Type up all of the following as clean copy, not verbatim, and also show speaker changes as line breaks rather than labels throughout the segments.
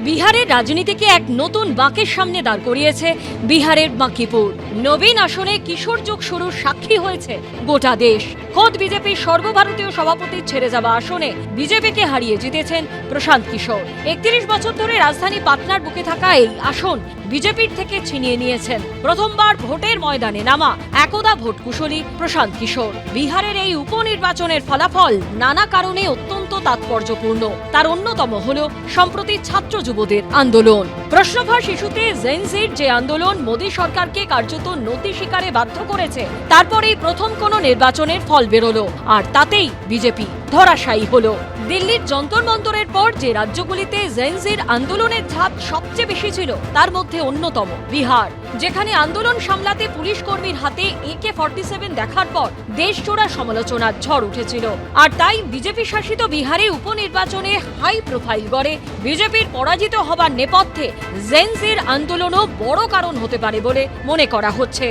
বিহারের রাজনীতিকে এক নতুন বাঁকের সামনে দাঁড় করিয়েছে বিহারের বাঁকিপুর। নবীন আসনে কিশোর যুগ শুরুর সাক্ষী হয়েছে গোটা দেশ। খোদ বিজেপির সর্বভারতীয় সভাপতির ছেড়ে যাওয়া আসনে বিজেপিকে হারিয়ে জিতেছেন প্রশান্ত কিশোর। 31 বছর ধরে রাজধানী পাটনার বুকে থাকা এই আসন বিজেপির থেকে ছিনিয়ে নিয়েছেন প্রথমবার ভোটের ময়দানে নামা একদা ভোট কুশলী প্রশান্ত কিশোর। বিহারের এই উপনির্বাচনের ফলাফল নানা কারণে অত্যন্ত তাৎপর্যপূর্ণ। তার অন্যতম হল সম্প্রতি ছাত্র যুবদের আন্দোলন। প্রশ্নফাঁস ইস্যুতে জেনজির যে আন্দোলন মোদী সরকারকে কার্যত নতি স্বীকারে বাধ্য করেছে, তারপরেই প্রথম কোনো নির্বাচনের ফল বেরোলো, আর তাতেই বিজেপি ধরাশায়ী হলো। দিল্লির যন্তর মন্তরের পর যে রাজ্যগুলিতে জেনজির আন্দোলনের ঝাঁপ সবচেয়ে বেশি ছিল তার মধ্যে অন্যতম বিহার, যেখানে আন্দোলন সামলাতে পুলিশ কর্মীর হাতে AK-47 দেখার পর দেশজোড়া সমালোচনার ঝড় উঠেছিল। আর তাই বিজেপি শাসিত বিহারে উপনির্বাচনে হাই প্রোফাইল গড়ে বিজেপির পরাজিত হবার নেপথ্যে জেনজির আন্দোলনও বড় কারণ হতে পারে বলে মনে করা হচ্ছে।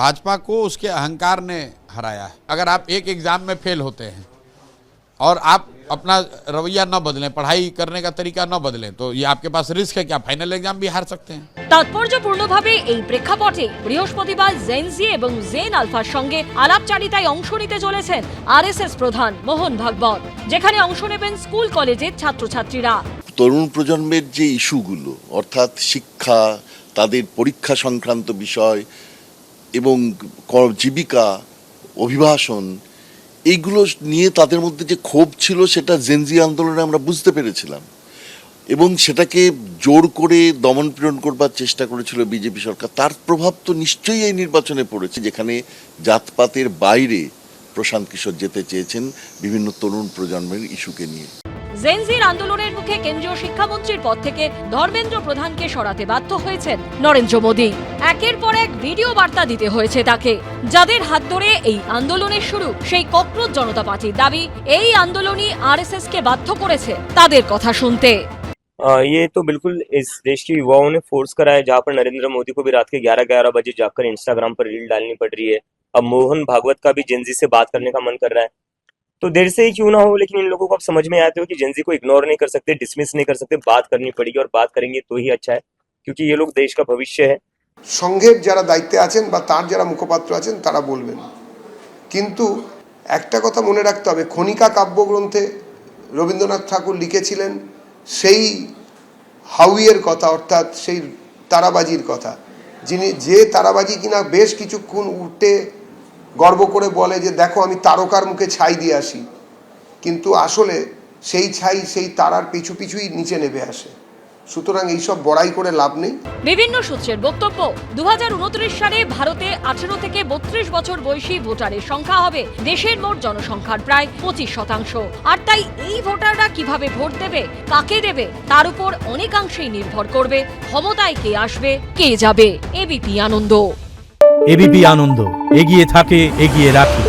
भाजपा को उसके अहंकार ने हराया। अगर आप एक एग्जाम में फेल होते हैं और आप अपना रवैया न बदलें, पढ़ाई करने का तरीका न बदलें, तो ये आपके पास रिस्क है कि आप फाइनल एग्जाम भी हार सकते हैं।
তাৎপর্যপূর্ণভাবে এই প্রেক্ষাপটে বৃহস্পতিবার জেনজি এবং জেন আলফার সঙ্গে আলাপচারিতায় অংশ নিতে চলেছেন RSS প্রধান মোহন ভাগবত, যেখানে অংশ নেবেন স্কুল কলেজের ছাত্রছাত্রীরা।
তরুণ প্রজন্মের যে ইস্যুগুলো, অর্থাৎ শিক্ষা, তাদের পরীক্ষা সংক্রান্ত বিষয় এবং জীবিকা, অভিবাসন, এইগুলো নিয়ে তাদের মধ্যে যে ক্ষোভ ছিল সেটা জেনজি আন্দোলনে আমরা বুঝতে পেরেছিলাম এবং সেটাকে জোর করে দমন পীড়ন করবার চেষ্টা করেছিল বিজেপি সরকার। তার প্রভাব তো নিশ্চয়ই এই নির্বাচনে পড়েছে, যেখানে জাতপাতের বাইরে প্রশান্ত কিশোর যেতে চেয়েছেন বিভিন্ন তরুণ প্রজন্মের ইস্যুকে নিয়ে।
জেনজির আন্দোলনের মুখে কেন্দ্রীয় শিক্ষামন্ত্রীর পদ থেকে ধর্মেন্দ্র প্রধানকে সরাতে বাধ্য হয়েছেন নরেন্দ্র মোদী। একের পর এক ভিডিও বার্তা দিতে হয়েছে তাকে। যাদের হাত ধরে এই আন্দোলনের শুরু, সেই ককরোচ জনতা পার্টির দাবি এই আন্দোলনই RSS কে বাধ্য করেছে তাদের কথা শুনতে।
ये तो बिल्कुल इस देश के युवाओं ने फोर्स करा है, जहाँ पर नरेंद्र मोदी को भी रात के 11-11 बजे जाकर इंस्टाग्राम पर रील डालनी पड़ रही है। अब मोहन भागवत का भी जेनजी से बात करने का मन कर रहा है। तो देर से ही क्यों ना हो, लेकिन इन लोगों को आप समझ में आते हो कि जेनजी को इग्नोर नहीं कर सकते, डिसमिस नहीं कर सकते, बात करनी पड़ेगी और बात करेंगे तो ही अच्छा है, क्योंकि ये लोग देश का भविष्य है।
সংঘের যারা দায়িত্বে আছেন বা তার যারা মুখপাত্র আছেন তারা বলবেন, কিন্তু একটা কথা মনে রাখতে হবে, খনিকা কাব্যগ্রন্থে রবীন্দ্রনাথ ঠাকুর লিখেছিলেন সেই হাউইয়ের কথা, অর্থাৎ সেই তারাবাজির কথা, যে তারাবাজি কিনা বেশ কিছুক্ষণ উঠে গর্ব করে বলে যে দেখো আমি তারকার মুখে ছাই দিয়ে আসি, কিন্তু আসলে সেই ছাই সেই তারার পিছু পিছুই নিচে নেমে আসে। সুতরাং এইসব বড়াই করে লাভ নেই।
বিভিন্ন সূত্রের বক্তব্য, 2029 সালে ভারতে 18 থেকে 32 বছর বয়সী ভোটারের সংখ্যা হবে দেশের মোট জনসংখ্যার প্রায় 25%। আর তাই এই ভোটাররা কিভাবে ভোট দেবে, কাকে দেবে, তার উপর অনেকাংশেই নির্ভর করবে ক্ষমতায় কে আসবে, কে যাবে। এবিপি আনন্দ।
এবিপি আনন্দ, এগিয়ে থাকে, এগিয়ে রাখে।